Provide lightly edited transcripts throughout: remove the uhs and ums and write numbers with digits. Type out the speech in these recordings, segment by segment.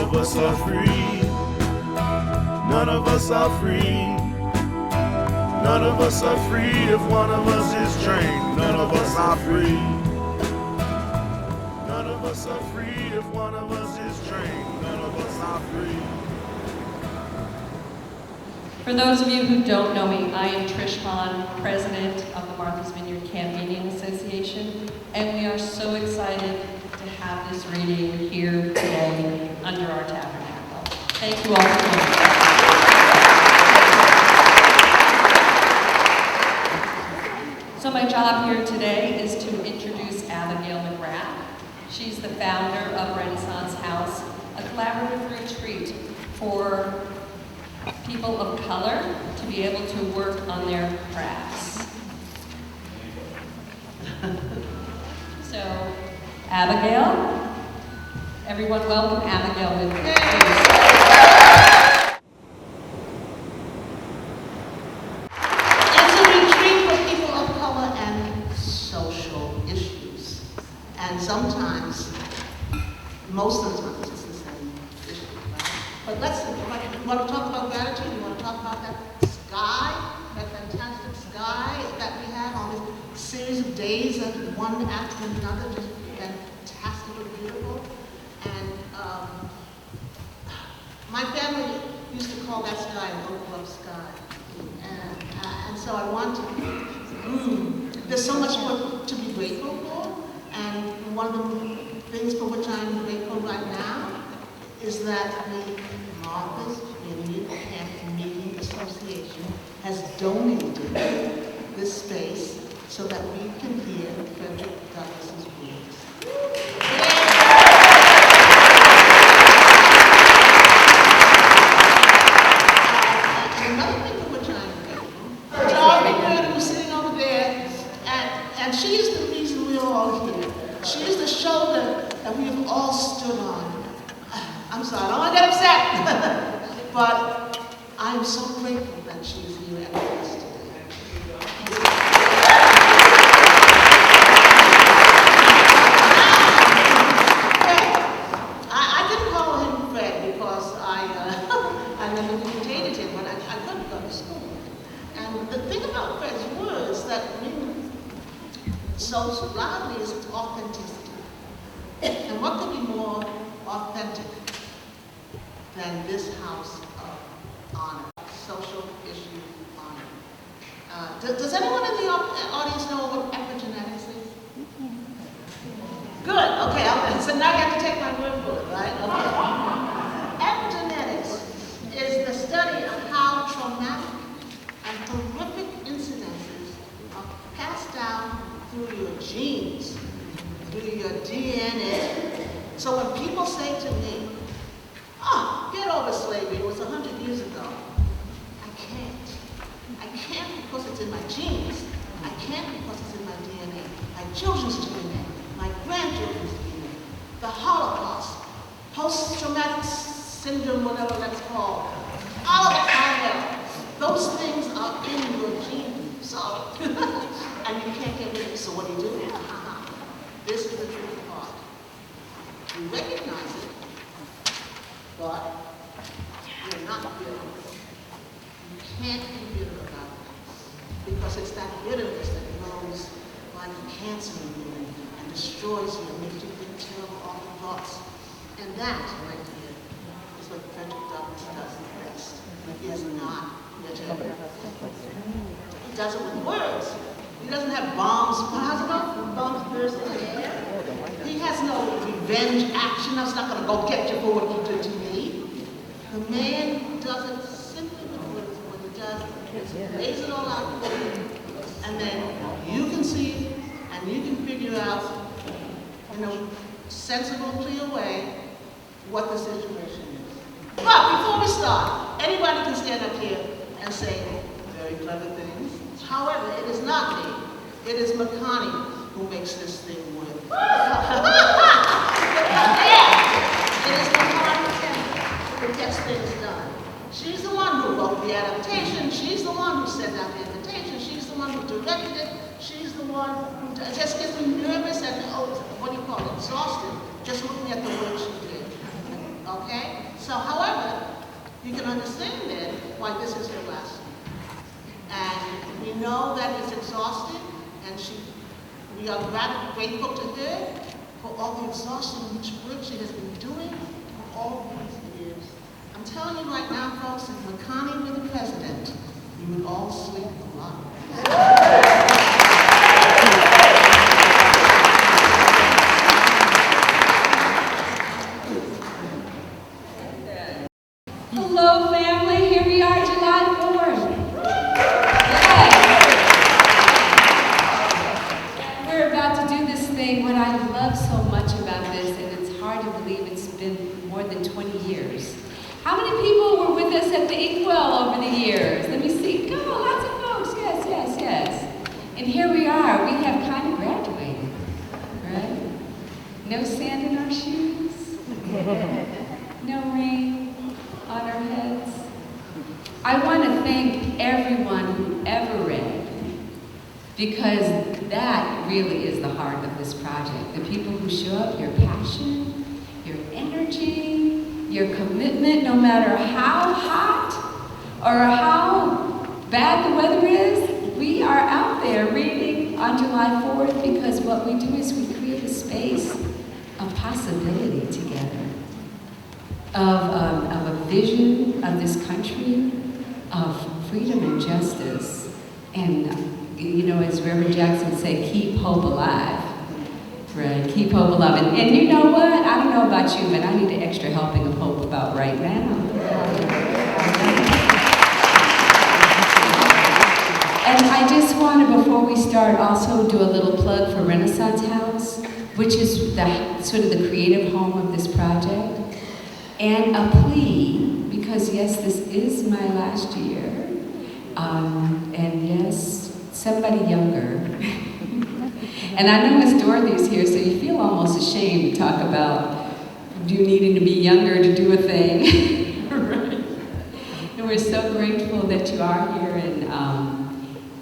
of us are free. None of us are free. None of us are free if one of us is trained. None of us are free. None of us are free if one of us is trained. None of us are free. For those of you who don't know me, I am Trish Hahn, president of the Martha's Vineyard Campaigning Association, and we are so excited to have this reading here today under our tabernacle. Thank you all for coming. So my job here today is to introduce Abigail McGrath. She's the founder of Renaissance House, a collaborative retreat for people of color to be able to work on their crafts. So, Abigail, everyone welcome Abigail with me. It's a retreat for people of color and social issues. And sometimes, most of the times, it's the same issue, right? But you want to talk about gratitude? You want to talk about that sky, that fantastic sky that we have on this series of days, that one after another, just fantastically beautiful. And my family used to call that sky an oak love sky. And so I want to, there's so much more to be grateful for. And one of the things for which I'm grateful right now is that the Martha's Vineyard Campaigning Association has donated this space so that we can hear Frederick Douglass's words. And another thing for which I'm grateful, Abigail, who's sitting over there, and she is the reason we're all here. She is the shoulder that we have all stood on. I'm sorry, I don't want to get upset, but I'm so grateful that she's here at us today. I didn't call him Fred because I never dated him when I couldn't go to school. And the thing about Fred's words that ring so loudly is authenticity. And what could be more authentic than this house of honor, social issue honor? Does anyone in the audience know what epigenetics is? Good, okay, so now I have to take my word for it, right? Okay. Epigenetics is the study of how traumatic and horrific incidences are passed down through your genes, through your DNA. So when people say to me, "Oh, get over slavery, it was 100 years ago," I can't. I can't because it's in my genes. I can't because it's in my DNA. My children's DNA, my grandchildren's DNA, the Holocaust, post-traumatic syndrome, whatever that's called, all of the conduct, those things are in your genes. So, and you can't get rid of it. So what do? This is the tricky part. You recognize it, but you're not bitter. You can't be bitter about it because it's that bitterness that grows like a cancer in you and destroys you and makes you think terrible, awful thoughts. And that, right here, is what Frederick Douglass does best. He is not bitter. He does it with words. He doesn't have bombs. How's it go? Bombs burst in the air. He has no revenge action. I was not going to go get you for what you did to me. The man does it simply with words. What he does is he lays it all out for you, and then you can see and you can figure out in a sensible, clear way what the situation is. But before we start, anybody can stand up here and say very clever things. However, it is not me. It is Makani who makes this thing work. It is Makani who gets things done. She's the one who wrote the adaptation. She's the one who sent out the invitation. She's the one who directed it. She's the one who just gets me nervous and, what do you call it, exhausted, just looking at the work she did. Okay? So, however, you can understand then why this is her last year. And we know that it's exhausting, and we are grateful to her for all the exhausting work she has been doing for all these years. I'm telling you right now, folks, if Makani were the president, we would all sleep a lot. Hello, family. Here we are, July 4th. Yes. We're about to do this thing. What I love so much about this, and it's hard to believe it's been more than 20 years. How many people were with us at the Inkwell over the years? Let me see. Go, lots of folks. Yes, yes, yes. And here we are. We have kind of graduated, right? No sand in our shoes. No rain on our heads. I want to thank everyone who ever read, because that really is the heart of this project. The people who show up, your passion, your energy, your commitment, no matter how hot or how bad the weather is, we are out there reading on July 4th, because what we do is we create a space of possibility together, of a vision of this country, of freedom and justice, and as Reverend Jackson would say, keep hope alive. Right, keep hope alive. And you know what? I don't know about you, but I need an extra helping of hope about right now. And I just want to, before we start, also do a little plug for Renaissance House, which is the sort of the creative home of this project. And a plea, because yes, this is my last year, and yes, somebody younger. And I know Miss Dorothy's here, so you feel almost ashamed to talk about you needing to be younger to do a thing. Right? And we're so grateful that you are here,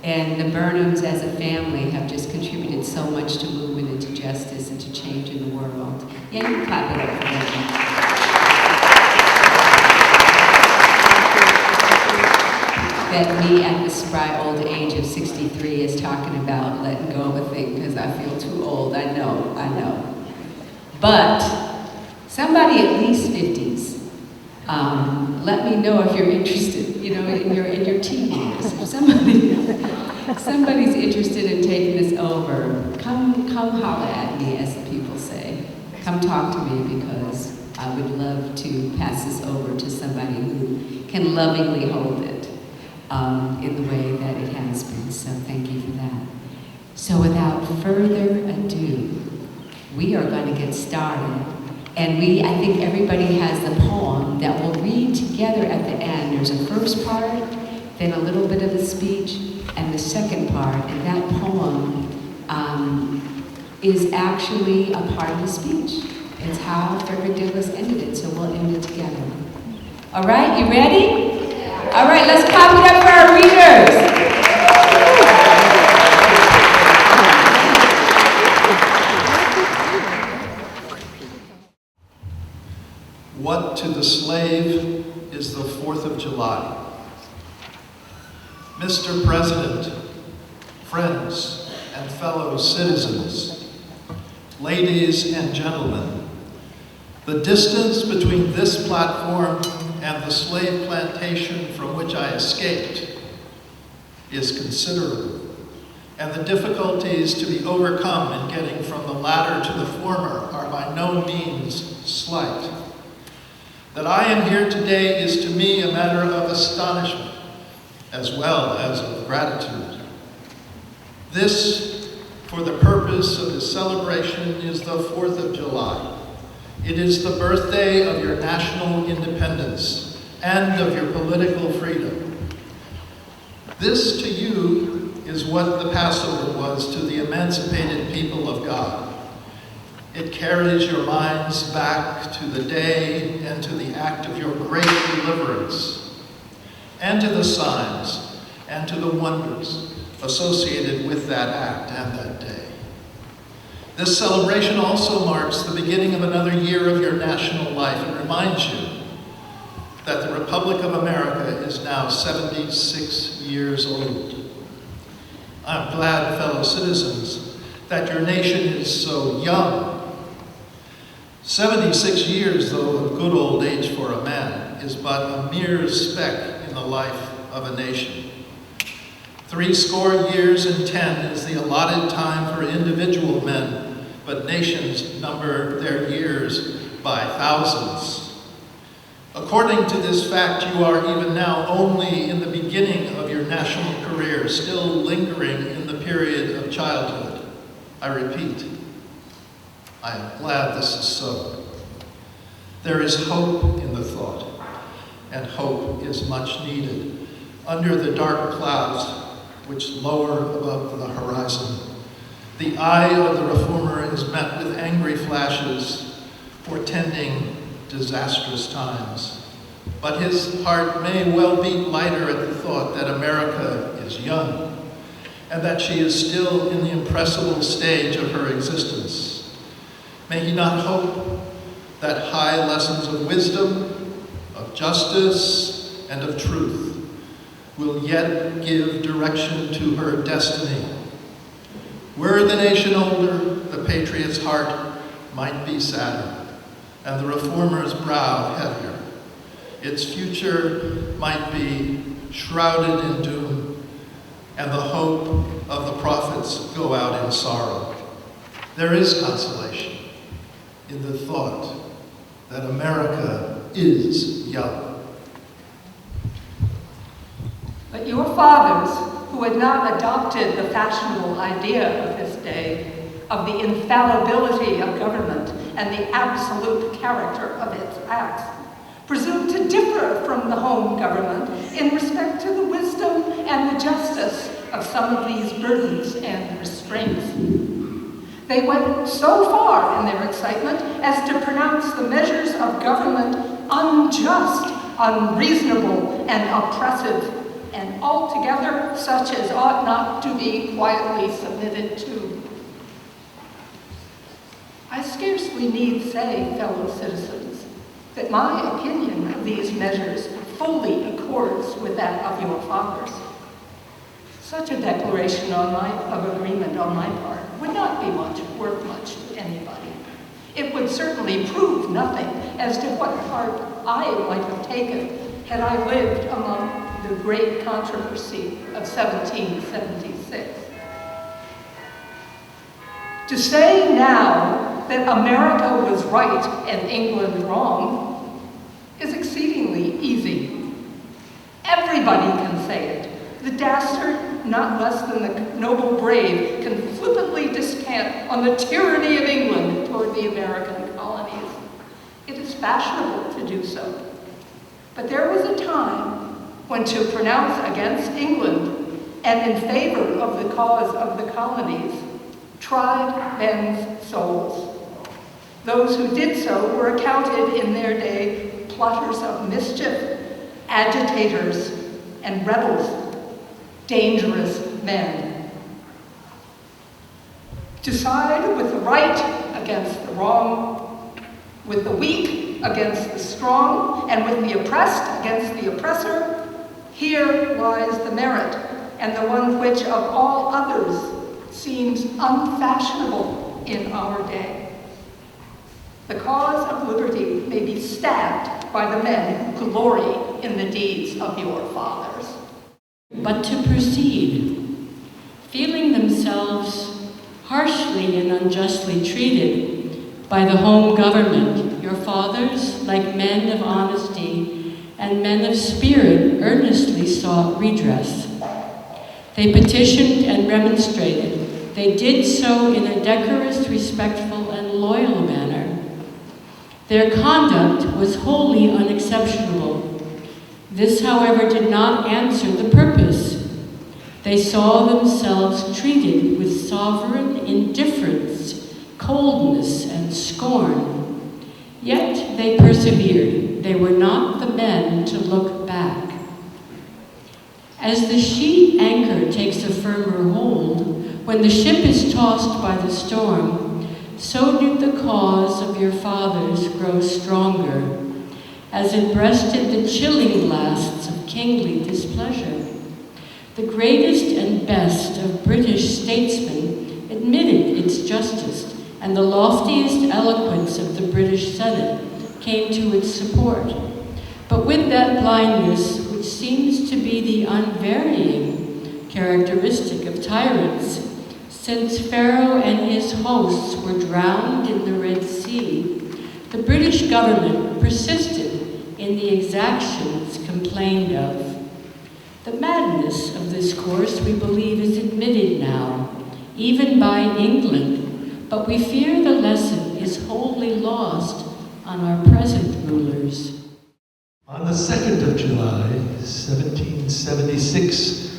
and the Burnhams as a family have just contributed so much to movement and to justice and to change in the world. Yeah, you can clap it up for them. That me at the spry old age of 63 is talking about letting go of a thing because I feel too old. I know. But somebody at least 50s, let me know if you're interested, in your teen years. If somebody's interested in taking this over, come holler at me, as the people say. Come talk to me, because I would love to pass this over to somebody who can lovingly hold it. In the way that it has been, so thank you for that. So without further ado, we are going to get started, and I think everybody has the poem that we'll read together at the end. There's a first part, then a little bit of the speech, and the second part, and that poem is actually a part of the speech. It's how Frederick ended it, so we'll end it together. All right, you ready? All right, let's clap it up for our readers. What to the slave is the 4th of July? Mr. President, friends and fellow citizens, ladies and gentlemen, the distance between this platform and the slave plantation from which I escaped is considerable, and the difficulties to be overcome in getting from the latter to the former are by no means slight. That I am here today is to me a matter of astonishment, as well as of gratitude. This, for the purpose of this celebration, is the 4th of July. It is the birthday of your national independence and of your political freedom. This to you is what the Passover was to the emancipated people of God. It carries your minds back to the day and to the act of your great deliverance, and to the signs and to the wonders associated with that act and that day. This celebration also marks the beginning of another year of your national life. It reminds you that the Republic of America is now 76 years old. I'm glad, fellow citizens, that your nation is so young. 76 years, though, of good old age for a man is but a mere speck in the life of a nation. 70 years and 10 is the allotted time for individual men, but nations number their years by thousands. According to this fact, you are even now only in the beginning of your national career, still lingering in the period of childhood. I repeat, I am glad this is so. There is hope in the thought, and hope is much needed. Under the dark clouds which lower above the horizon, the eye of the reformer is met with angry flashes, portending disastrous times. But his heart may well beat lighter at the thought that America is young, and that she is still in the impressible stage of her existence. May he not hope that high lessons of wisdom, of justice, and of truth will yet give direction to her destiny. Were the nation older, the patriot's heart might be sadder, and the reformer's brow heavier. Its future might be shrouded in doom, and the hope of the prophets go out in sorrow. There is consolation in the thought that America is young. But your fathers, who had not adopted the fashionable idea of this day, of the infallibility of government and the absolute character of its acts, presumed to differ from the home government in respect to the wisdom and the justice of some of these burdens and restraints. They went so far in their excitement as to pronounce the measures of government unjust, unreasonable, and oppressive, and altogether such as ought not to be quietly submitted to. I scarcely need say, fellow citizens, that my opinion of these measures fully accords with that of your fathers. Such a declaration of agreement on my part would not be worth much to anybody. It would certainly prove nothing as to what part I might have taken had I lived among the great controversy of 1776. To say now that America was right and England wrong is exceedingly easy. Everybody can say it. The dastard, not less than the noble brave, can flippantly descant on the tyranny of England toward the American colonies. It is fashionable to do so. But there was a time when to pronounce against England and in favor of the cause of the colonies tried men's souls. Those who did so were accounted in their day plotters of mischief, agitators, and rebels, dangerous men. To side with the right against the wrong, with the weak against the strong, and with the oppressed against the oppressor, here lies the merit, and the one which of all others seems unfashionable in our day. The cause of liberty may be stabbed by the men who glory in the deeds of your fathers. But to proceed, feeling themselves harshly and unjustly treated by the home government, your fathers, like men of honesty and men of spirit, earnestly sought redress. They petitioned and remonstrated. They did so in a decorous, respectful, and loyal manner. Their conduct was wholly unexceptionable. This, however, did not answer the purpose. They saw themselves treated with sovereign indifference, coldness, and scorn. Yet they persevered. They were not the men to look back. As the sheet anchor takes a firmer hold when the ship is tossed by the storm, so did the cause of your fathers grow stronger, as it breasted the chilling blasts of kingly displeasure. The greatest and best of British statesmen admitted its justice, and the loftiest eloquence of the British Senate came to its support. But with that blindness, which seems to be the unvarying characteristic of tyrants, since Pharaoh and his hosts were drowned in the Red Sea, the British government persisted in the exactions complained of. The madness of this course, we believe, is admitted now, even by England, but we fear the lesson is wholly lost on our present rulers. On the 2nd of July, 1776,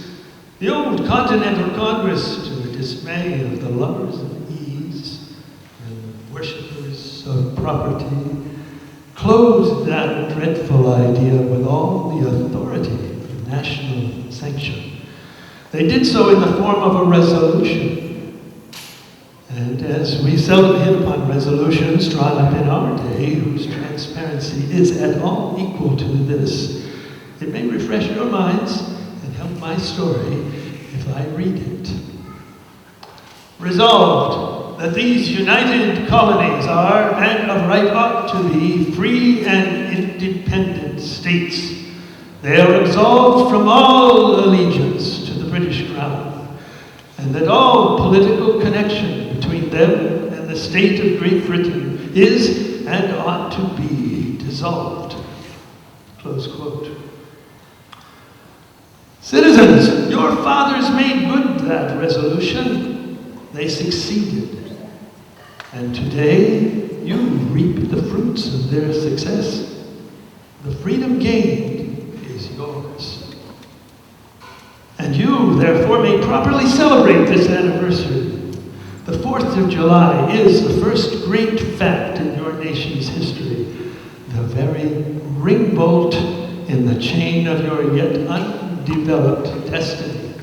the old Continental Congress, to the dismay of the lovers of ease and worshippers of property, closed that dreadful idea with all the authority of national sanction. They did so in the form of a resolution. And as we seldom hit upon resolutions drawn up in our day, whose transparency is at all equal to this, it may refresh your minds and help my story if I read it. Resolved that these united colonies are, and of right ought to be, free and independent states. They are absolved from all allegiance to the British Crown, and that all political connection between them and the state of Great Britain is and ought to be dissolved. Close quote. Citizens, your fathers made good that resolution. They succeeded. And today, you reap the fruits of their success. The freedom gained is yours. And you, therefore, may properly celebrate this anniversary. The 4th of July is the first great fact in your nation's history, the very ring bolt in the chain of your yet undeveloped destiny.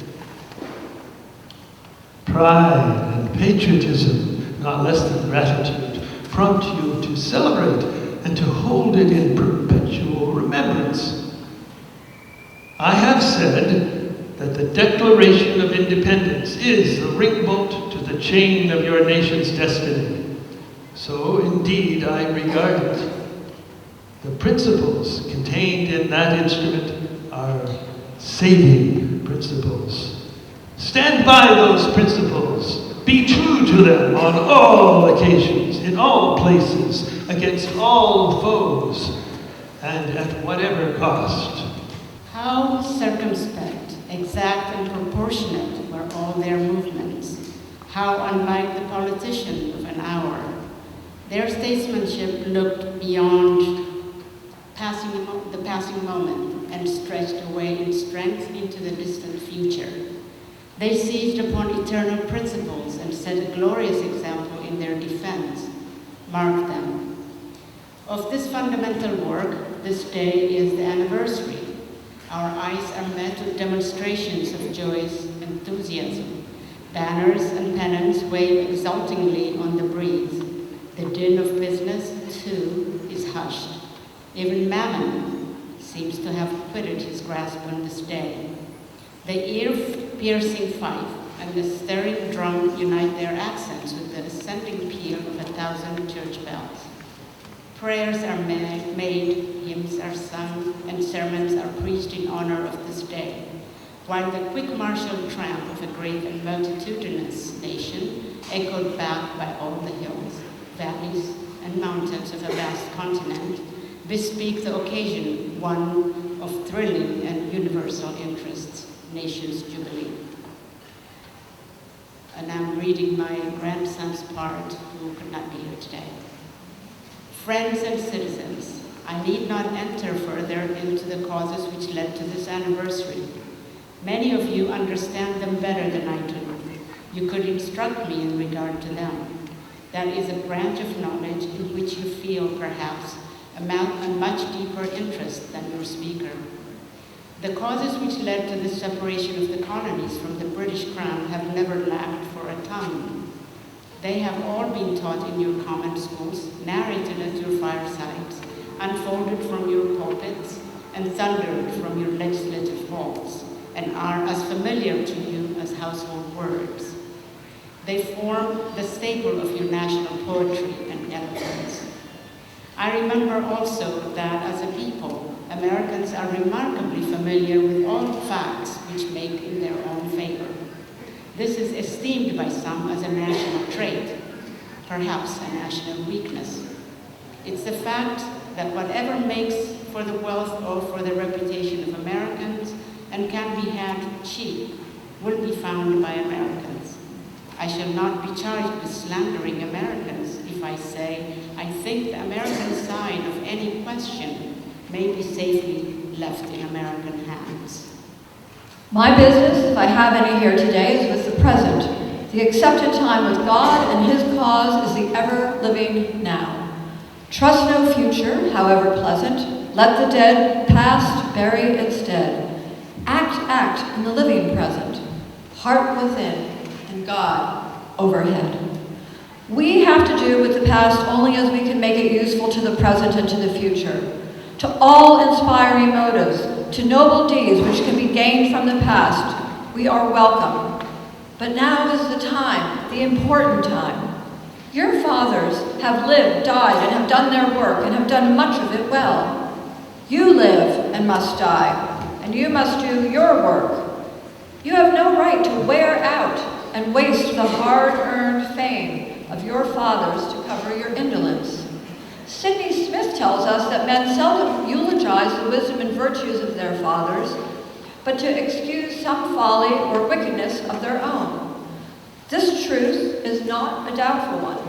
Pride and patriotism, not less than gratitude, prompt you to celebrate and to hold it in perpetual remembrance. I have said that the Declaration of Independence is the ring bolt to the chain of your nation's destiny. So indeed I regard it. The principles contained in that instrument are saving principles. Stand by those principles. Be true to them on all occasions, in all places, against all foes, and at whatever cost. How circumspect, exact, and proportionate were all their movements. How unlike the politician of an hour. Their statesmanship looked beyond the passing moment and stretched away in strength into the distant future. They seized upon eternal principles and set a glorious example in their defense. Mark them. Of this fundamental work, this day is the anniversary. Our eyes are met with demonstrations of joyous enthusiasm. Banners and pennants wave exultingly on the breeze. The din of business, too, is hushed. Even Mammon seems to have quitted his grasp on this day. The ear-piercing fife and the stirring drum unite their accents with the ascending peal of 1,000 church bells. Prayers are made, hymns are sung, and sermons are preached in honor of this day, while the quick martial tramp of a great and multitudinous nation, echoed back by all the hills, valleys, and mountains of a vast continent, bespeak the occasion, one of thrilling and universal interests, nation's jubilee. And I'm reading my grandson's part, who could not be here today. Friends and citizens, I need not enter further into the causes which led to this anniversary. Many of you understand them better than I do. You could instruct me in regard to them. That is a branch of knowledge in which you feel, perhaps, a much deeper interest than your speaker. The causes which led to the separation of the colonies from the British Crown have never lacked for a tongue. They have all been taught in your common schools, narrated at your firesides, unfolded from your pulpits and thundered from your legislative halls, and are as familiar to you as household words. They form the staple of your national poetry and eloquence. I remember also that as a people, Americans are remarkably familiar with all facts which make in their own favor. This is esteemed by some as a national trait, perhaps a national weakness. It's the fact that whatever makes for the wealth or for the reputation of Americans and can be had cheap will be found by Americans. I shall not be charged with slandering Americans if I say I think the American side of any question may be safely left in American hands. My business, if I have any here today, is with the present. The accepted time with God and His cause is the ever-living now. Trust no future, however pleasant. Let the dead past bury its dead. Act in the living present. Heart within and God overhead. We have to do with the past only as we can make it useful to the present and to the future. To all inspiring motives, to noble deeds which can be gained from the past, we are welcome. But now is the time, the important time. Your fathers have lived, died, and have done their work, and have done much of it well. You live and must die, and you must do your work. You have no right to wear out and waste the hard-earned fame of your fathers to cover your indolence. Sidney Smith tells us that men seldom eulogize the wisdom and virtues of their fathers, but to excuse some folly or wickedness of their own. This truth is not a doubtful one.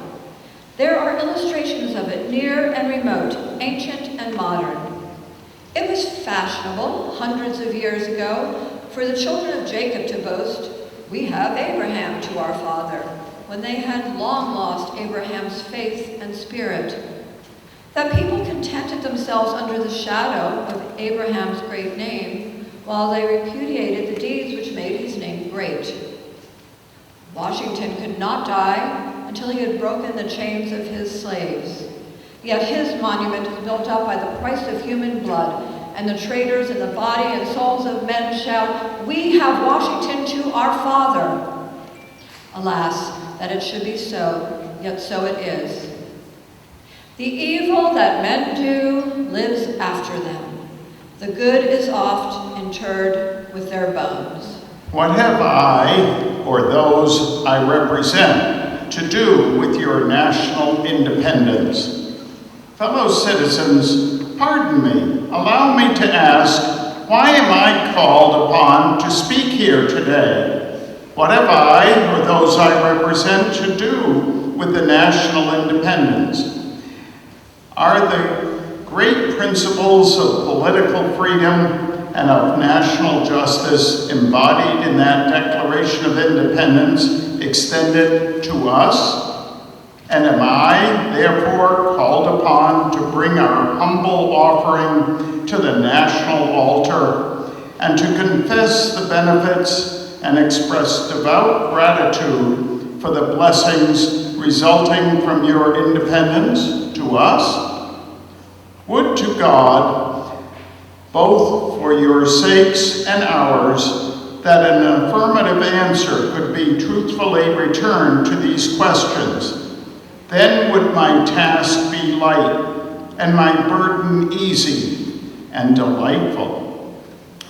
There are illustrations of it near and remote, ancient and modern. It was fashionable hundreds of years ago for the children of Jacob to boast, "We have Abraham to our father," when they had long lost Abraham's faith and spirit. That people contented themselves under the shadow of Abraham's great name, while they repudiated the deeds which made his name great. Washington could not die until he had broken the chains of his slaves. Yet his monument is built up by the price of human blood, and the traitors in the body and souls of men shout, "We have Washington to our father." Alas, that it should be so, yet so it is. The evil that men do lives after them. The good is oft interred with their bones. What have I, or those I represent, to do with your national independence? Fellow citizens, pardon me, allow me to ask, why am I called upon to speak here today? What have I, or those I represent, to do with the national independence? Are the great principles of political freedom and of national justice embodied in that Declaration of Independence extended to us? And am I, therefore, called upon to bring our humble offering to the national altar and to confess the benefits and express devout gratitude for the blessings resulting from your independence to us? Would to God, both for your sakes and ours, that an affirmative answer could be truthfully returned to these questions. Then would my task be light and my burden easy and delightful.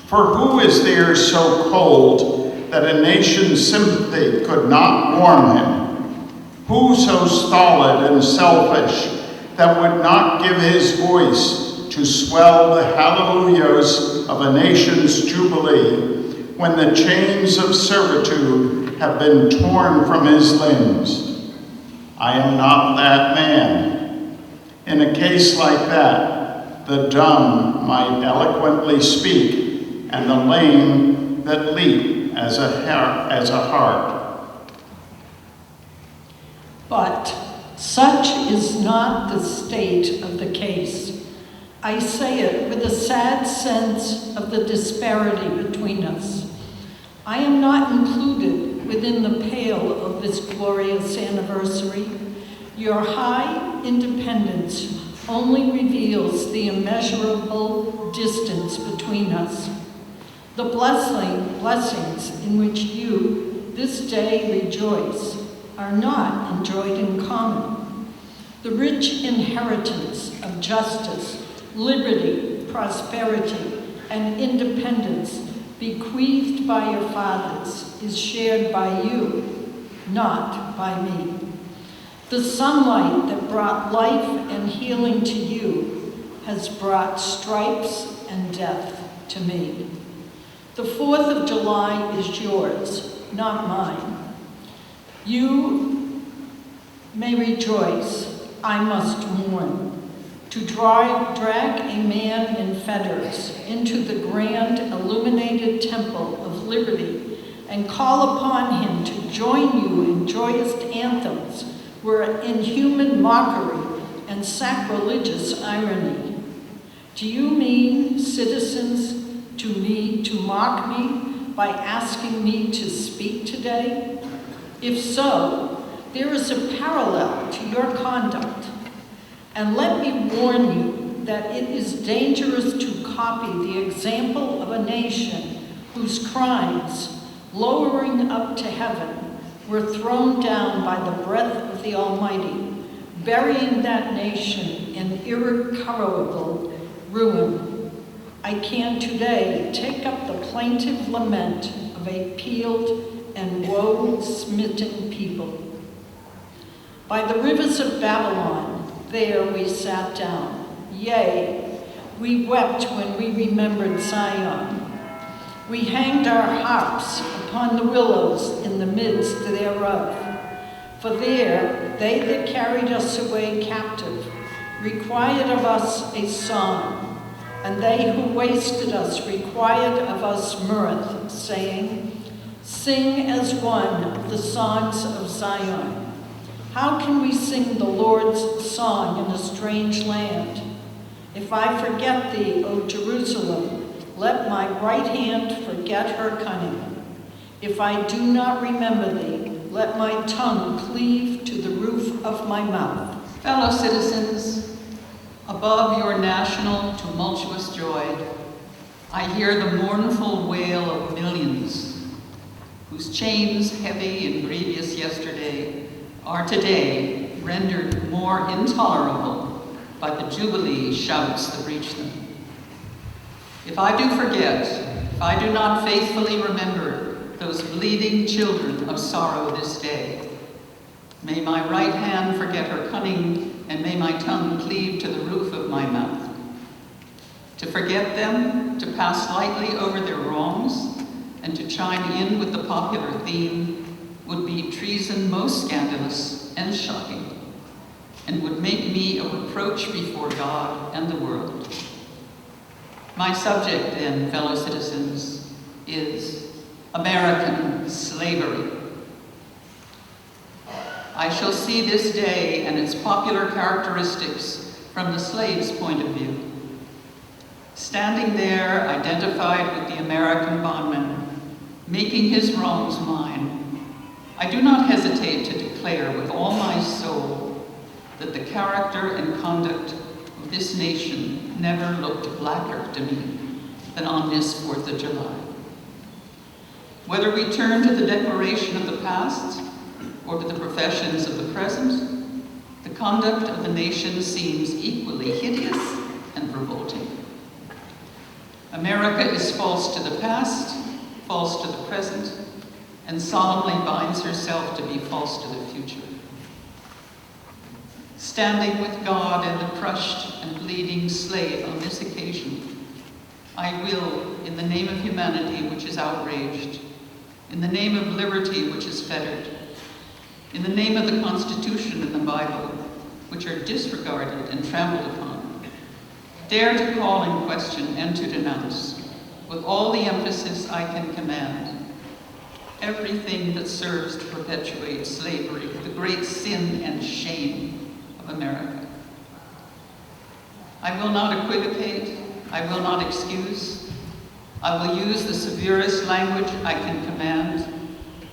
For who is there so cold that a nation's sympathy could not warm him? Who so stolid and selfish that would not give his voice to swell the hallelujahs of a nation's jubilee when the chains of servitude have been torn from his limbs? I am not that man. In a case like that, the dumb might eloquently speak, and the lame that leap as a hart. But such is not the state of the case. I say it with a sad sense of the disparity between us. I am not included within the pale of this glorious anniversary. Your high independence only reveals the immeasurable distance between us. The blessings in which you this day rejoice are not enjoyed in common. The rich inheritance of justice, liberty, prosperity, and independence bequeathed by your fathers is shared by you, not by me. The sunlight that brought life and healing to you has brought stripes and death to me. The 4th of July is yours, not mine. You may rejoice, I must mourn. To drag a man in fetters into the grand illuminated temple of liberty and call upon him to join you in joyous anthems were inhuman mockery and sacrilegious irony. Do you mean, citizens, to mock me by asking me to speak today? If so, there is a parallel to your conduct. And let me warn you that it is dangerous to copy the example of a nation whose crimes, lowering up to heaven, were thrown down by the breath of the Almighty, burying that nation in irrecoverable ruin. I can today take up the plaintive lament of a peeled and woe-smitten people. By the rivers of Babylon, there we sat down. Yea, we wept when we remembered Zion. We hanged our harps upon the willows in the midst thereof. For there they that carried us away captive required of us a song, and they who wasted us required of us mirth, saying, Sing as one of the songs of Zion. How can we sing the Lord's song in a strange land? If I forget thee, O Jerusalem, let my right hand forget her cunning. If I do not remember thee, let my tongue cleave to the roof of my mouth. Fellow citizens, above your national tumultuous joy, I hear the mournful wail of millions whose chains, heavy and grievous yesterday, are today rendered more intolerable by the jubilee shouts that reach them. If I do forget, if I do not faithfully remember those bleeding children of sorrow this day, may my right hand forget her cunning, and may my tongue cleave to the roof of my mouth. To forget them, to pass lightly over their wrongs, and to chime in with the popular theme would be treason most scandalous and shocking, and would make me a reproach before God and the world. My subject, then, fellow citizens, is American slavery. I shall see this day and its popular characteristics from the slave's point of view. Standing there, identified with the American bondman, making his wrongs mine, I do not hesitate to declare with all my soul that the character and conduct of this nation never looked blacker to me than on this 4th of July. Whether we turn to the declaration of the past or to the professions of the present, the conduct of the nation seems equally hideous and revolting. America is false to the past, false to the present, and solemnly binds herself to be false to the future. Standing with God and the crushed and bleeding slave on this occasion, I will, in the name of humanity which is outraged, in the name of liberty which is fettered, in the name of the Constitution and the Bible, which are disregarded and trampled upon, dare to call in question and to denounce, with all the emphasis I can command, everything that serves to perpetuate slavery, the great sin and shame of America. I will not equivocate, I will not excuse, I will use the severest language I can command,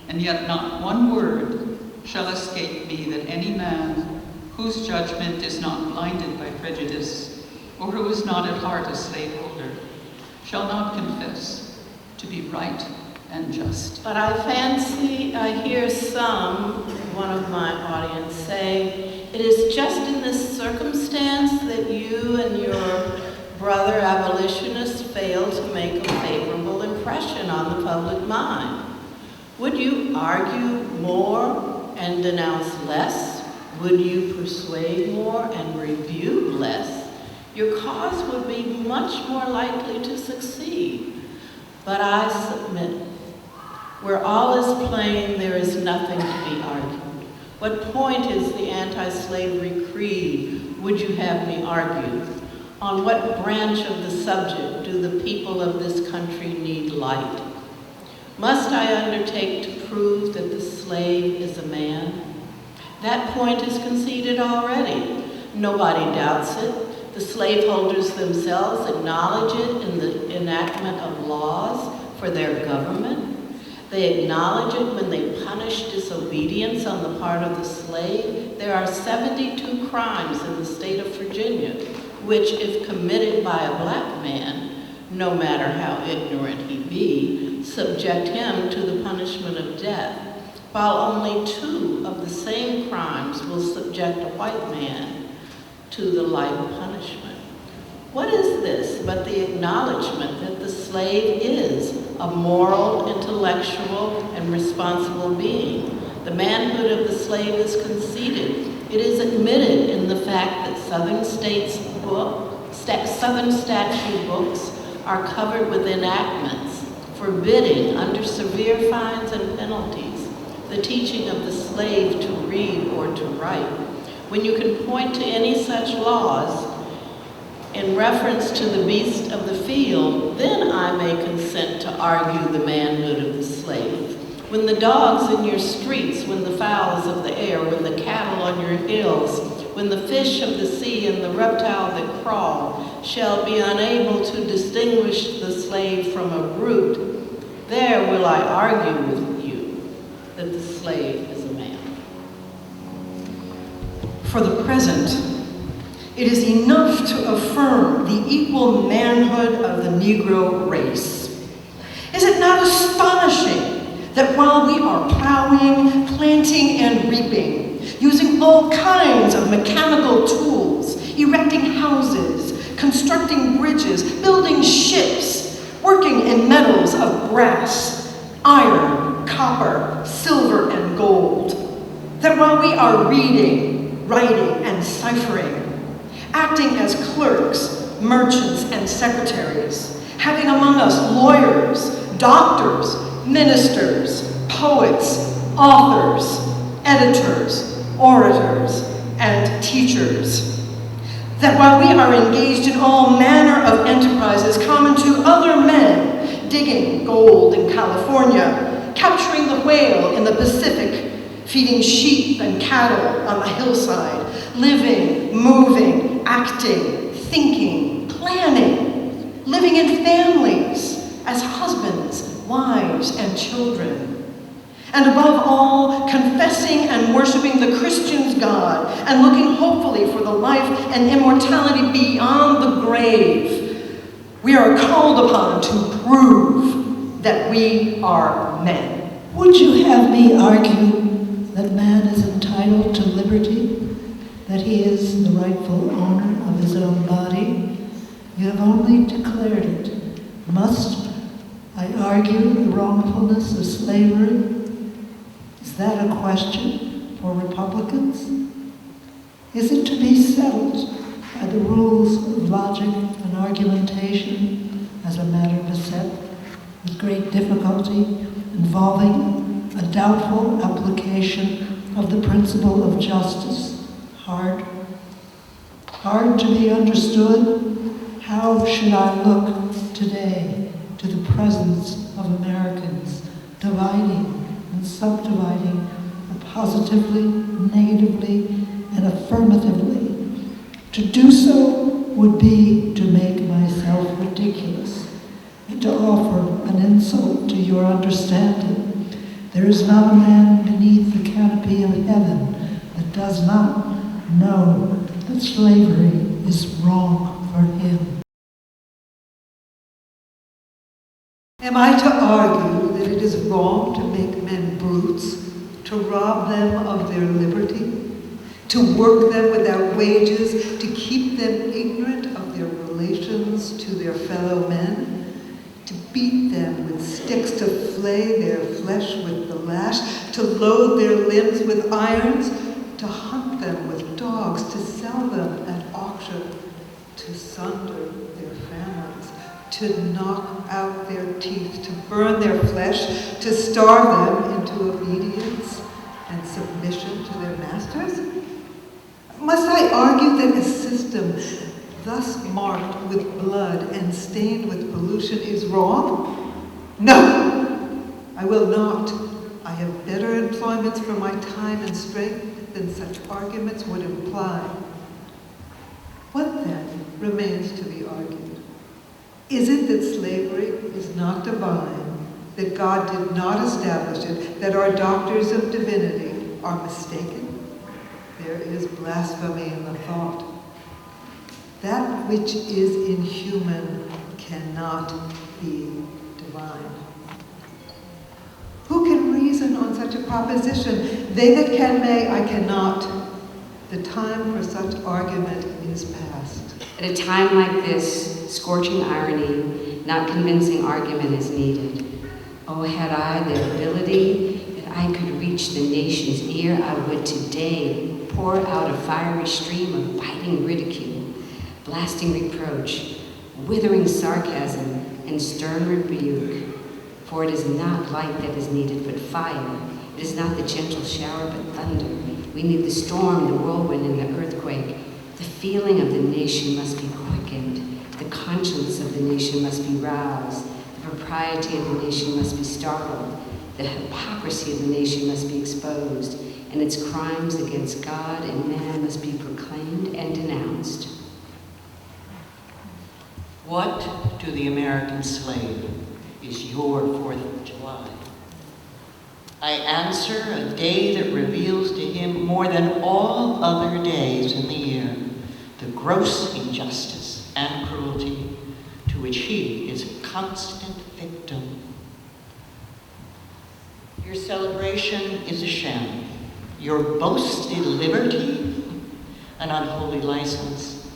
and yet not one word shall escape me that any man whose judgment is not blinded by prejudice, or who is not at heart a slaveholder, shall not confess to be right and just. But I hear one of my audience say, it is just in this circumstance that you and your brother abolitionists fail to make a favorable impression on the public mind. Would you argue more and denounce less? Would you persuade more and rebuke less? Your cause would be much more likely to succeed. But I submit, where all is plain, there is nothing to be argued. What point is the anti-slavery creed would you have me argue? On what branch of the subject do the people of this country need light? Must I undertake to prove that the slave is a man? That point is conceded already. Nobody doubts it. The slaveholders themselves acknowledge it in the enactment of laws for their government. They acknowledge it when they punish disobedience on the part of the slave. There are 72 crimes in the state of Virginia, which, if committed by a black man, no matter how ignorant he be, subject him to the punishment of death, while only 2 of the same crimes will subject a white man to the like punishment. What is this but the acknowledgement that the slave is a moral, intellectual, and responsible being? The manhood of the slave is conceded. It is admitted in the fact that Southern statute books are covered with enactments forbidding, under severe fines and penalties, the teaching of the slave to read or to write. When you can point to any such laws in reference to the beast of the field, then I may consent to argue the manhood of the slave. When the dogs in your streets, when the fowls of the air, when the cattle on your hills, when the fish of the sea and the reptile that crawl shall be unable to distinguish the slave from a brute, there will I argue with you that the slave is a man. For the present, it is enough to affirm the equal manhood of the Negro race. Is it not astonishing that while we are plowing, planting, and reaping, using all kinds of mechanical tools, erecting houses, constructing bridges, building ships, working in metals of brass, iron, copper, silver, and gold, that while we are reading, writing, and ciphering, acting as clerks, merchants, and secretaries, having among us lawyers, doctors, ministers, poets, authors, editors, orators, and teachers, that while we are engaged in all manner of enterprises common to other men, digging gold in California, capturing the whale in the Pacific, feeding sheep and cattle on the hillside, living, moving, acting, thinking, planning, living in families as husbands, wives, and children. And above all, confessing and worshiping the Christian's God and looking hopefully for the life and immortality beyond the grave, we are called upon to prove that we are men. Would you have me argue that man is entitled to liberty, that he is the rightful owner of his own body? You have only declared it. Must I argue the wrongfulness of slavery? Is that a question for Republicans? Is it to be settled by the rules of logic and argumentation as a matter beset with great difficulty, involving a doubtful application of the principle of justice? Hard to be understood? How should I look today to the presence of Americans dividing and subdividing positively, negatively, and affirmatively? To do so would be to make myself ridiculous and to offer an insult to your understanding. There is not a man beneath the canopy of heaven that does not know that slavery is wrong for him. Am I to argue that it is wrong to make men brutes, to rob them of their liberty, to work them without wages, to keep them ignorant of their relations to their fellow men, to beat them with sticks, to flay their flesh with the lash, to load their limbs with irons, to hunt them with dogs, to sell them at auction, to sunder their families, to knock out their teeth, to burn their flesh, to starve them into obedience and submission to their masters? Must I argue that a system thus marked with blood and stained with pollution is wrong? No, I will not. I have better employments for my time and strength than such arguments would imply. What then remains to be argued? Is it that slavery is not divine, that God did not establish it, that our doctors of divinity are mistaken? There is blasphemy in the thought. That which is inhuman cannot be divine. Who can reason on such a proposition? They that can may, I cannot. The time for such argument is past. At a time like this, scorching irony, not convincing argument is needed. Oh, had I the ability that I could reach the nation's ear, I would today pour out a fiery stream of biting ridicule, blasting reproach, withering sarcasm, and stern rebuke. For it is not light that is needed, but fire. It is not the gentle shower, but thunder. We need the storm, the whirlwind, and the earthquake. The feeling of the nation must be quickened. The conscience of the nation must be roused. The propriety of the nation must be startled. The hypocrisy of the nation must be exposed. And its crimes against God and man must be proclaimed and denounced. What to the American slave is your 4th of July? I answer, a day that reveals to him more than all other days in the year the gross injustice and cruelty to which he is a constant victim. Your celebration is a sham. Your boasted liberty, an unholy license.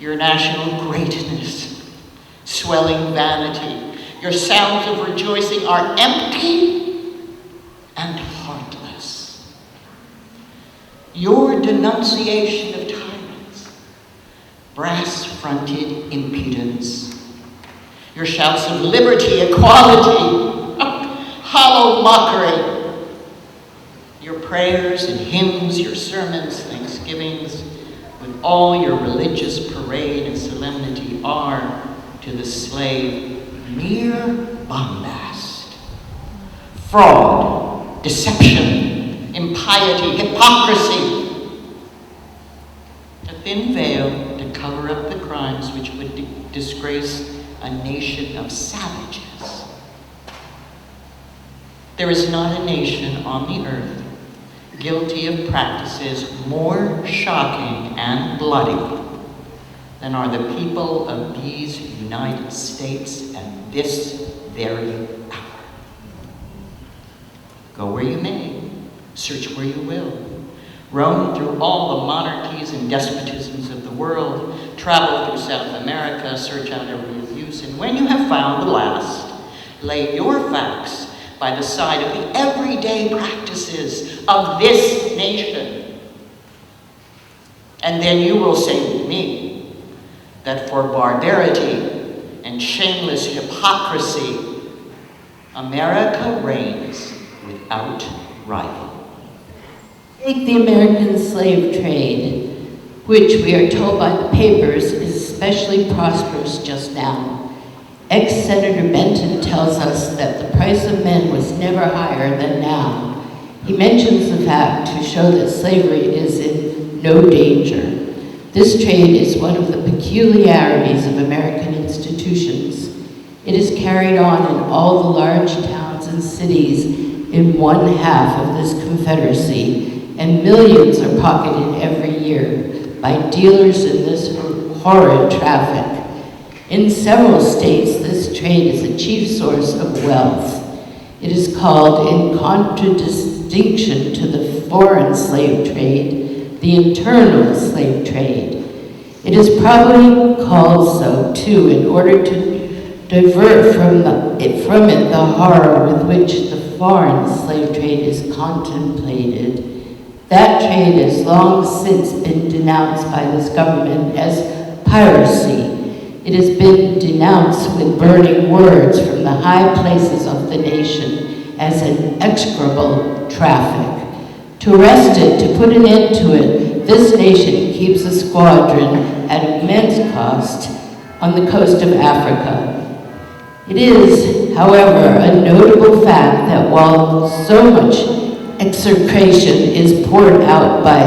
Your national greatness, swelling vanity. Your sounds of rejoicing are empty and heartless. Your denunciation of tyrants, brass-fronted impudence. Your shouts of liberty, equality, hollow mockery. Your prayers and hymns, your sermons, thanksgivings, with all your religious parade and solemnity are, to the slave, mere bombast, fraud, deception, impiety, hypocrisy, a thin veil to cover up the crimes which would disgrace a nation of savages. There is not a nation on the earth guilty of practices more shocking and bloody than are the people of these United States at this very hour. Go where you may, search where you will, roam through all the monarchies and despotisms of the world, travel through South America, search out every abuse, and when you have found the last, lay your facts by the side of the everyday practices of this nation. And then you will say with me that for barbarity and shameless hypocrisy, America reigns without rival. Take the American slave trade, which we are told by the papers is especially prosperous just now. Ex-Senator Benton tells us that the price of men was never higher than now. He mentions the fact to show that slavery is in no danger. This trade is one of the peculiarities of American institutions. It is carried on in all the large towns and cities in one half of this confederacy, and millions are pocketed every year by dealers in this horrid traffic. In several states, this trade is a chief source of wealth. It is called, in contradistinction to the foreign slave trade, the internal slave trade. It is probably called so, too, in order to divert from it the horror with which the foreign slave trade is contemplated. That trade has long since been denounced by this government as piracy. It has been denounced with burning words from the high places of the nation as an execrable traffic. To arrest it, to put an end to it, this nation keeps a squadron at immense cost on the coast of Africa. It is, however, a notable fact that while so much execration is poured out by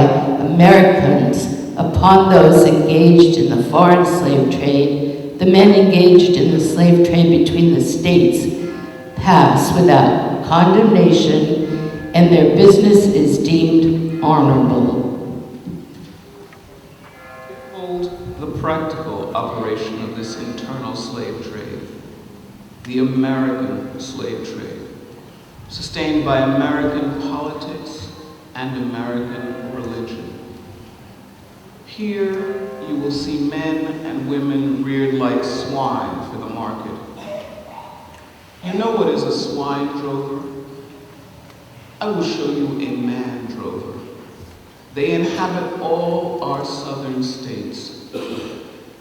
Americans upon those engaged in the foreign slave trade, the men engaged in the slave trade between the states pass without condemnation, and their business is deemed honorable. Behold the practical operation of this internal slave trade, the American slave trade, sustained by American politics and American religion. Here you will see men and women reared like swine for the market. You know what is a swine drover? I will show you a man drover. They inhabit all our southern states.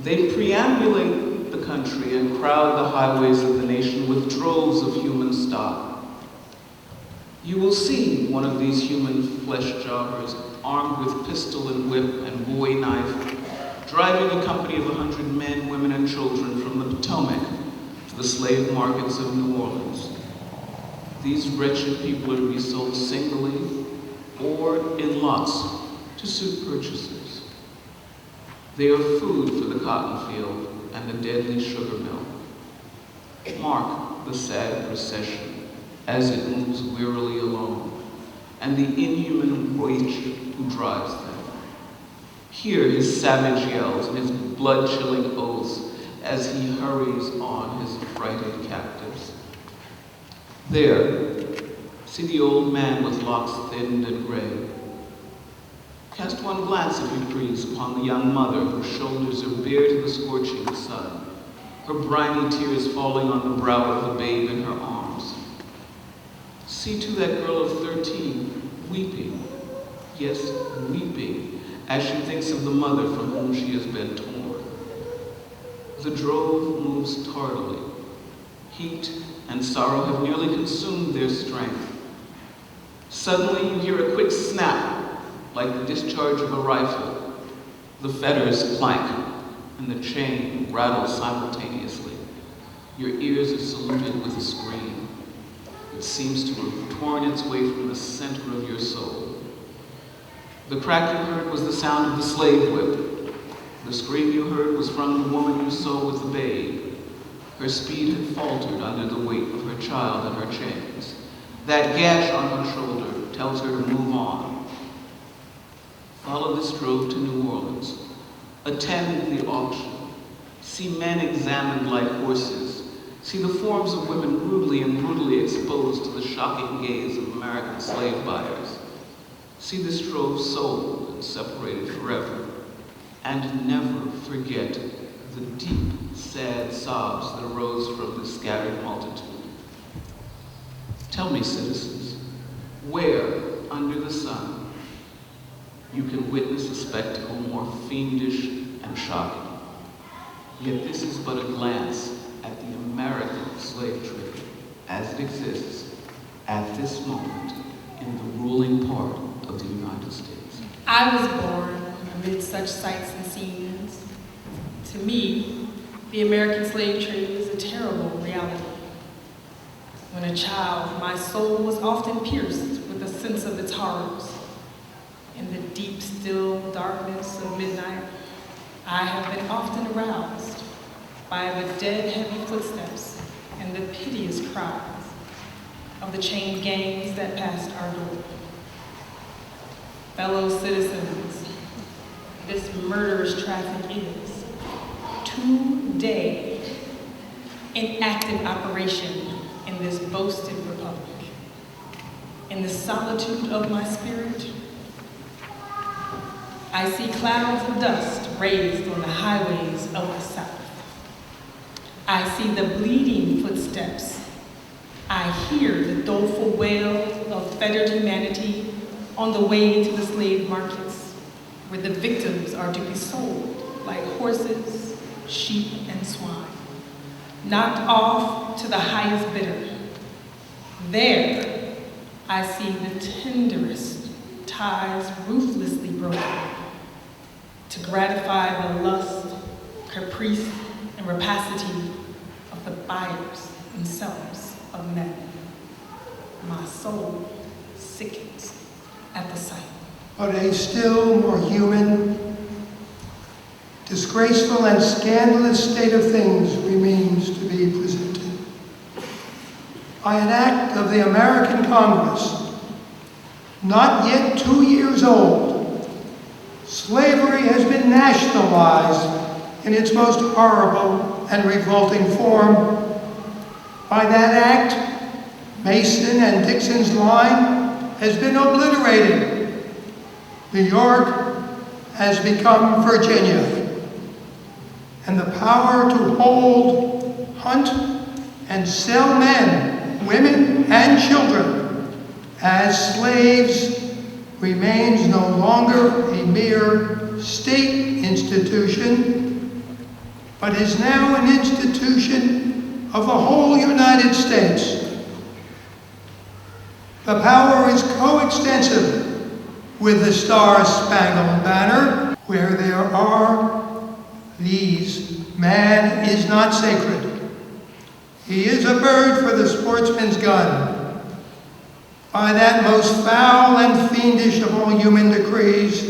They preambulate the country and crowd the highways of the nation with droves of human stock. You will see one of these human flesh jobbers armed with pistol and whip and bowie knife, driving a company of 100 men, women, and children from the Potomac to the slave markets of New Orleans. These wretched people are to be sold singly or in lots to suit purchasers. They are food for the cotton field and the deadly sugar mill. Mark the sad procession as it moves wearily along, and the inhuman wretch who drives them. Hear his savage yells and his blood-chilling oaths as he hurries on his affrighted captives. There, see the old man with locks thinned and gray. Cast one glance, if you please, upon the young mother whose shoulders are bare to the scorching sun, her briny tears falling on the brow of the babe in her arms. See, too, that girl of 13, weeping, yes, weeping, as she thinks of the mother from whom she has been torn. The drove moves tardily. Heat and sorrow have nearly consumed their strength. Suddenly you hear a quick snap, like the discharge of a rifle. The fetters clank, and the chain rattles simultaneously. Your ears are saluted with a scream. It seems to have torn its way from the center of your soul. The crack you heard was the sound of the slave whip. The scream you heard was from the woman you saw with the babe. Her speed had faltered under the weight of her child and her chains. That gash on her shoulder tells her to move on. Follow this drove to New Orleans. Attend the auction. See men examined like horses. See the forms of women rudely and brutally exposed to the shocking gaze of American slave buyers. See this drove sold and separated forever. And never forget the deep, sad sobs that arose from the scattered multitude. Tell me, citizens, where under the sun you can witness a spectacle more fiendish and shocking. Yet this is but a glance at the American slave trade as it exists at this moment in the ruling part of the United States. I was born amid such sights and scenes. To me, the American slave trade is a terrible reality. When a child, my soul was often pierced with a sense of its horrors. In the deep, still darkness of midnight, I have been often aroused by the dead, heavy footsteps and the piteous cries of the chained gangs that passed our door. fellow citizens, this murderous traffic is today in active operation in this boasted republic. In the solitude of my spirit, I see clouds of dust raised on the highways of the South. I see the bleeding footsteps. I hear the doleful wail of fettered humanity on the way to the slave markets, where the victims are to be sold like horses, sheep, and swine, knocked off to the highest bidder. There, I see the tenderest ties ruthlessly broken to gratify the lust, caprice, and rapacity of the buyers and sellers of men. My soul sickens at the sight. But a still more human, disgraceful and scandalous state of things remains to be presented. By an act of the American Congress, not yet 2 years old, slavery has been nationalized in its most horrible and revolting form. By that act, Mason and Dixon's line has been obliterated. New York has become Virginia. And the power to hold, hunt, and sell men, women, and children as slaves remains no longer a mere state institution, but is now an institution of the whole United States. The power is coextensive with the Star-Spangled Banner, where there are these: man is not sacred. He is a bird for the sportsman's gun. By that most foul and fiendish of all human decrees,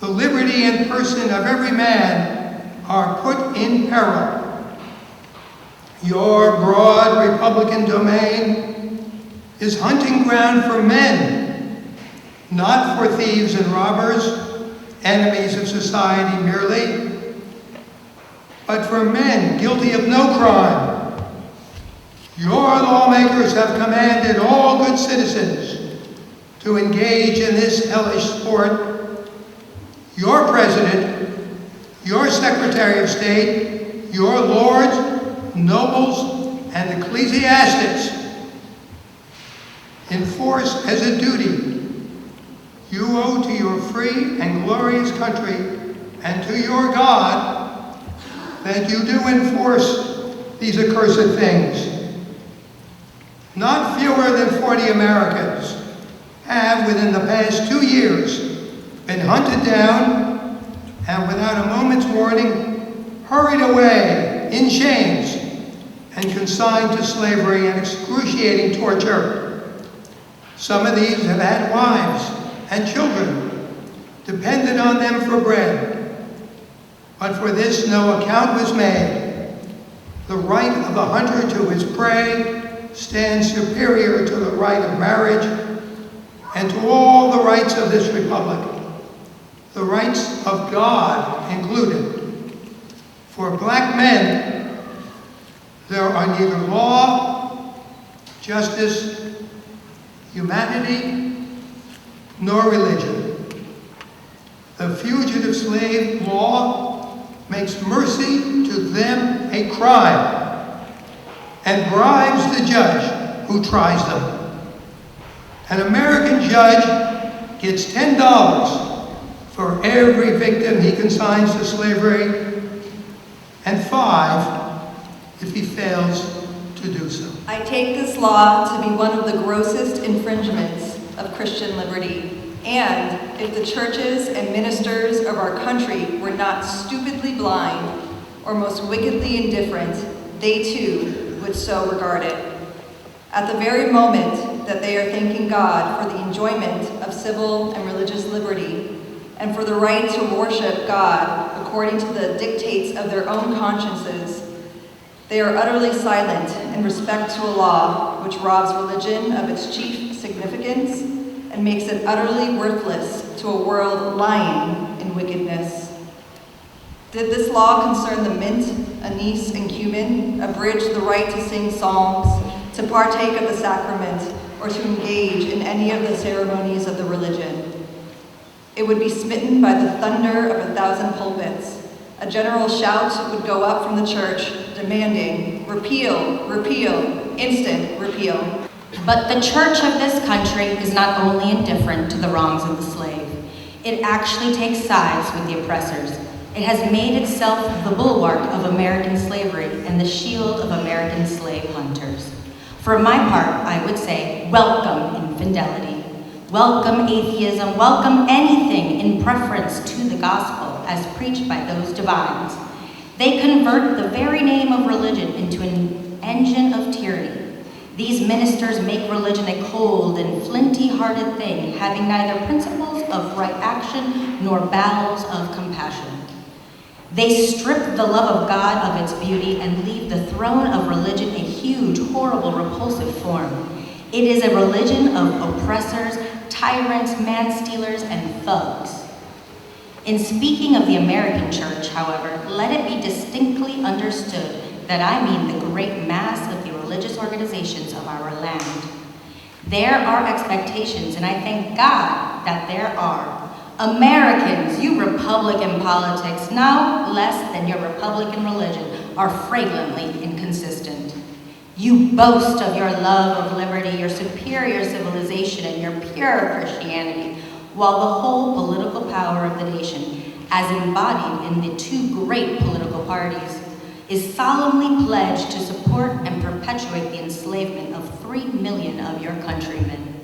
the liberty and person of every man are put in peril. Your broad Republican domain is hunting ground for men, not for thieves and robbers, enemies of society merely, but for men guilty of no crime. Your lawmakers have commanded all good citizens to engage in this hellish sport. Your president, your secretary of state, your lords, nobles, and ecclesiastics enforce as a duty you owe to your free and glorious country and to your God that you do enforce these accursed things. Not fewer than 40 Americans have, within the past 2 years, been hunted down and without a moment's warning, hurried away in chains and consigned to slavery and excruciating torture. Some of these have had wives and children, depended on them for bread. But for this no account was made. The right of the hunter to his prey stands superior to the right of marriage and to all the rights of this republic, the rights of God included. For black men, there are neither law, justice, humanity, nor religion. The fugitive slave law makes mercy to them a crime and bribes the judge who tries them. An American judge gets $10 for every victim he consigns to slavery, and $5 if he fails to do so. I take this law to be one of the grossest infringements of Christian liberty, and if the churches and ministers of our country were not stupidly blind or most wickedly indifferent, they too would so regard it. At the very moment that they are thanking God for the enjoyment of civil and religious liberty and for the right to worship God according to the dictates of their own consciences, they are utterly silent in respect to a law which robs religion of its chief significance and makes it utterly worthless to a world lying in wickedness. Did this law concern the mint, anise, and cumin, abridge the right to sing psalms, to partake of the sacrament, or to engage in any of the ceremonies of the religion? It would be smitten by the thunder of 1,000 pulpits. A general shout would go up from the church, demanding, repeal, repeal, instant repeal. But the church of this country is not only indifferent to the wrongs of the slave, it actually takes sides with the oppressors. It has made itself the bulwark of American slavery and the shield of American slave hunters. For my part, I would say, welcome infidelity, welcome atheism, welcome anything in preference to the gospel as preached by those divines. They convert the very name of religion into an engine of tyranny. These ministers make religion a cold and flinty-hearted thing, having neither principles of right action nor bowels of compassion. They strip the love of God of its beauty and leave the throne of religion a huge, horrible, repulsive form. It is a religion of oppressors, tyrants, man-stealers, and thugs. In speaking of the American church, however, let it be distinctly understood that I mean the great mass of the religious organizations of our land. There are expectations, and I thank God that there are. Americans, you Republican politics, no less than your Republican religion, are flagrantly inconsistent. You boast of your love of liberty, your superior civilization, and your pure Christianity, while the whole political power of the nation, as embodied in the two great political parties, is solemnly pledged to support and perpetuate the enslavement of 3 million of your countrymen.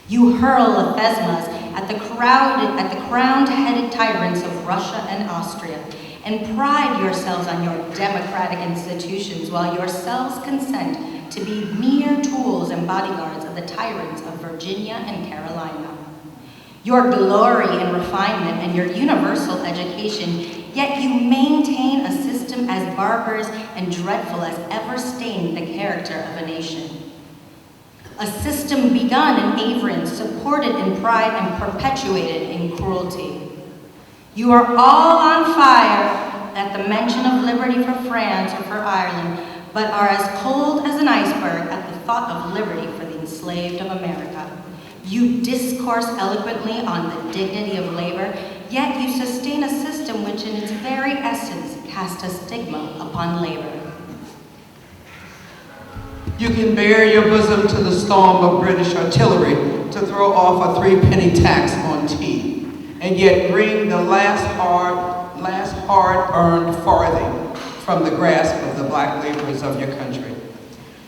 You hurl anathemas at the crowned-headed tyrants of Russia and Austria, and pride yourselves on your democratic institutions while yourselves consent to be mere tools and bodyguards of the tyrants of Virginia and Carolina. Your glory in refinement and your universal education, yet you maintain a system as barbarous and dreadful as ever stained the character of a nation. A system begun in avarice, supported in pride, and perpetuated in cruelty. You are all on fire at the mention of liberty for France or for Ireland, but are as cold as an iceberg at the thought of liberty for the enslaved of America. You discourse eloquently on the dignity of labor, yet you sustain a system which in its very essence casts a stigma upon labor. You can bare your bosom to the storm of British artillery to throw off a 3-penny tax on tea, and yet wring the last hard-earned farthing from the grasp of the black laborers of your country.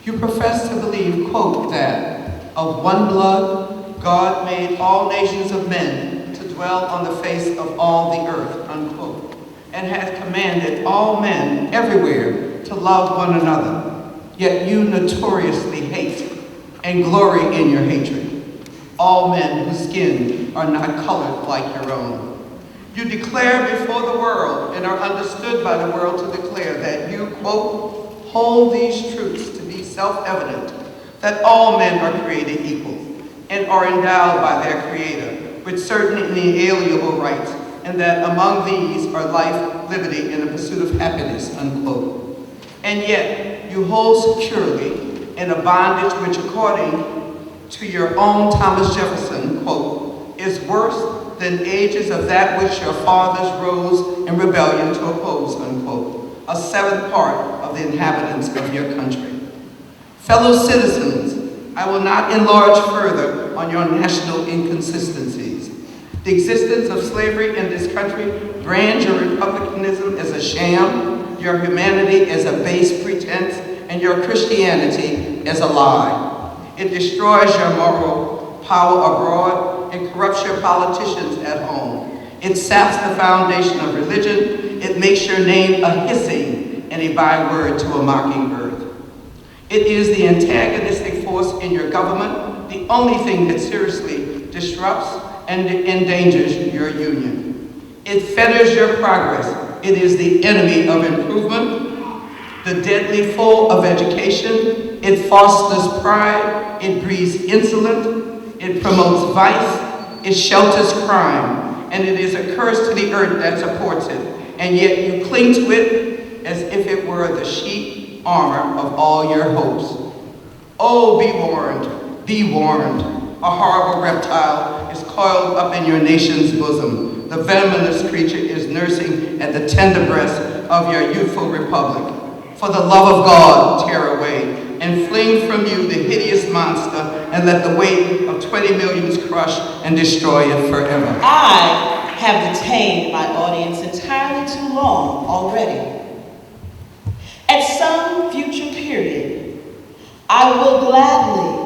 You profess to believe, quote, that of one blood God made all nations of men to dwell on the face of all the earth, unquote, and hath commanded all men everywhere to love one another. Yet you notoriously hate and glory in your hatred. All men whose skin are not colored like your own. You declare before the world and are understood by the world to declare that you, quote, hold these truths to be self-evident, that all men are created equal and are endowed by their Creator with certain inalienable rights, and that among these are life, liberty, and the pursuit of happiness, unquote. And yet, you hold securely in a bondage which, according to your own Thomas Jefferson, quote, is worse than ages of that which your fathers rose in rebellion to oppose, unquote, a 7th part of the inhabitants of your country. Fellow citizens, I will not enlarge further on your national inconsistencies. The existence of slavery in this country brands your republicanism as a sham, your humanity as a base pretense, and your Christianity as a lie. It destroys your moral power abroad and corrupts your politicians at home. It saps the foundation of religion. It makes your name a hissing and a byword to a mocking earth. It is the antagonistic force in your government, the only thing that seriously disrupts and endangers your union. It fetters your progress. It is the enemy of improvement, the deadly foe of education. It fosters pride. It breeds insolence. It promotes vice, it shelters crime, and it is a curse to the earth that supports it. And yet you cling to it as if it were the sheet armor of all your hopes. Oh, be warned, be warned. A horrible reptile is coiled up in your nation's bosom. The venomous creature is nursing at the tender breast of your youthful republic. For the love of God, tear away and fling from you the hideous monster and let the weight of 20 millions crush and destroy it forever. I have detained my audience entirely too long already. At some future period, I will gladly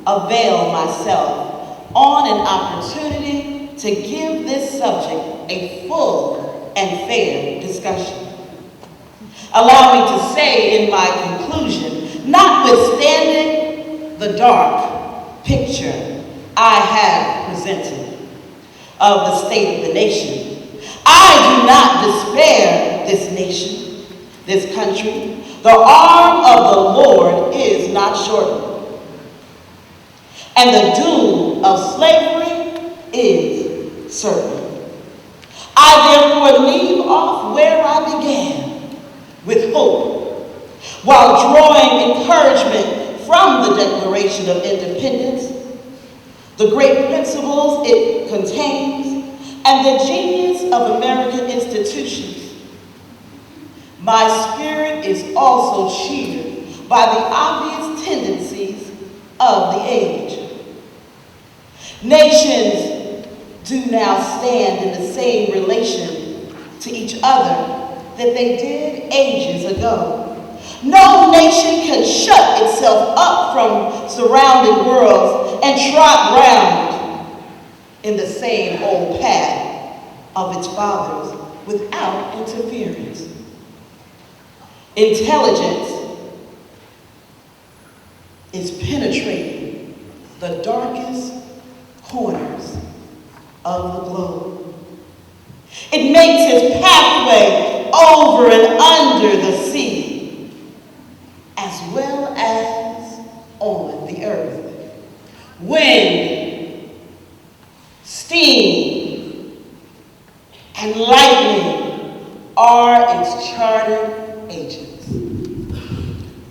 avail myself on an opportunity to give this subject a full and fair discussion. Allow me to say in my conclusion, notwithstanding the dark picture I have presented of the state of the nation, I do not despair this nation, this country. The arm of the Lord is not shortened, and the doom of slavery is certain. I therefore leave off where I began, with hope, while drawing encouragement from the Declaration of Independence, the great principles it contains, and the genius of American institutions. My spirit is also cheered by the obvious tendencies of the age. Nations do now stand in the same relation to each other that they did ages ago. No nation can shut itself up from surrounding worlds and trot round in the same old path of its fathers without interference. Intelligence is penetrating the darkest corners of the globe. It makes its pathway over and under the sea, as well as on the earth. Wind, steam, and lightning are its chartered agents.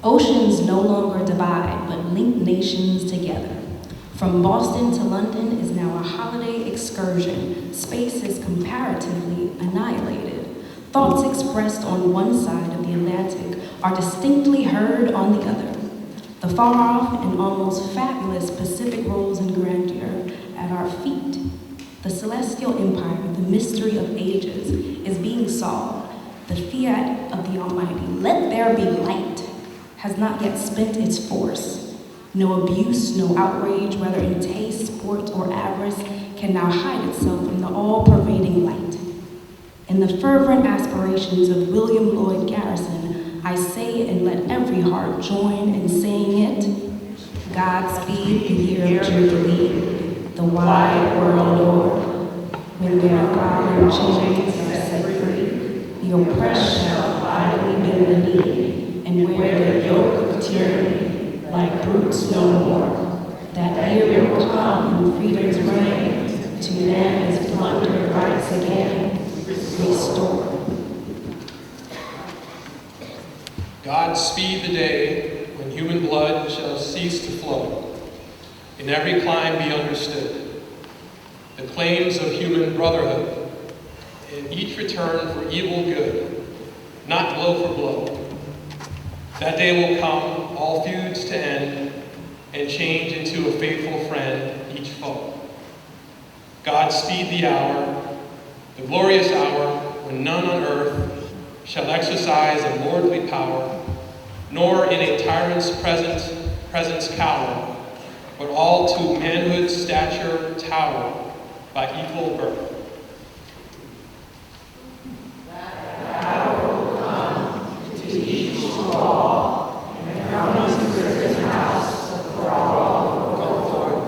Oceans no longer divide, but link nations together. From Boston to London is now a holiday excursion. Space is comparatively annihilated. Thoughts expressed on one side of the Atlantic are distinctly heard on the other. The far-off and almost fabulous Pacific rolls in grandeur at our feet. The celestial empire, the mystery of ages, is being solved. The fiat of the Almighty, let there be light, has not yet spent its force. No abuse, no outrage, whether in taste, sport, or avarice, can now hide itself from the all-pervading light. In the fervent aspirations of William Lloyd Garrison, I say and let every heart join in saying it, Godspeed the year of Jubilee, the wide world o'er. When their golden chains are set free, the oppressed shall finally bend the knee, and wear the yoke of tyranny like brutes no more. That year will come in freedom's reign, to man his plundered rights again restore. God speed the day when human blood shall cease to flow, in every clime be understood the claims of human brotherhood, in each return for evil good, not blow for blow. That day will come, all feuds to end, and change into a faithful friend each foe. God speed the hour, the glorious hour, when none on earth shall exercise a lordly power, nor in a tyrant's presence cower, but all to manhood's stature tower by equal birth. That hour will come to equal to all, and from his prison house for all will go forth,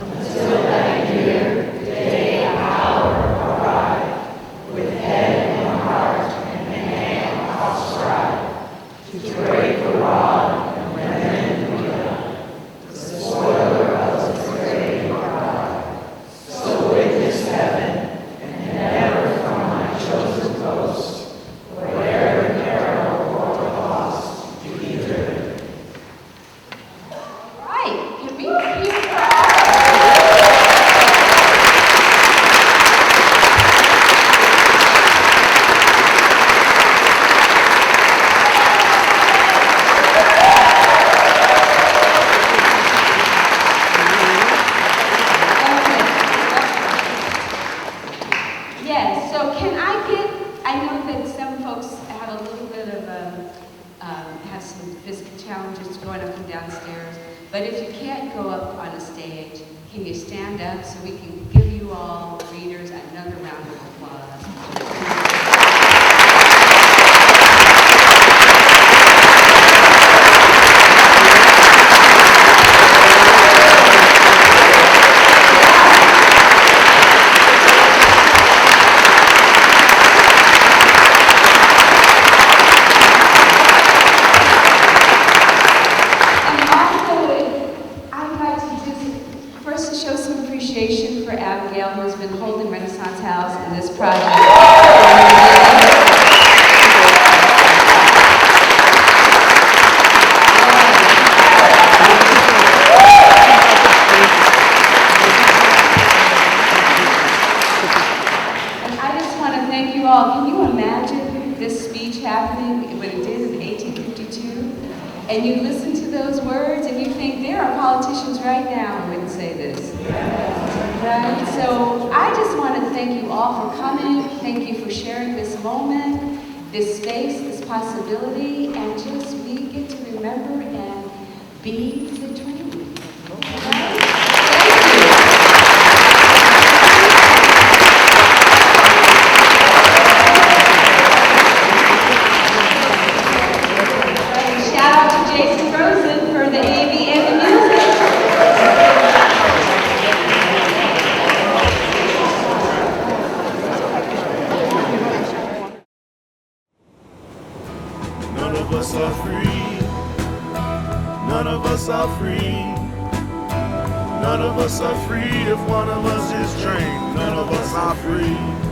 until that year, day, hour arrive, with head and heart and hand outspread, to break the rod and rend the gun, the spoiler of the trade Yes, so I know that some folks have a little bit of have some physical challenges going up and downstairs, but if you can't go up on a stage, can you stand up so we can give you all readers another round of applause? For Abigail, who has been holding Renaissance House in this project. And I just want to thank you all. Can you imagine this speech happening when it did in 1852? And you listen to those words and you think there are politicians right now who wouldn't say this. Right? So I just want to thank you all for coming. Thank you for sharing this moment, this space, this possibility, and just we get to remember and be the dream. Right? Shout out to Jason Rosen for the AV and the music. None of us are free. None of us are free. None of us are free if one of us is trained. None of us are free.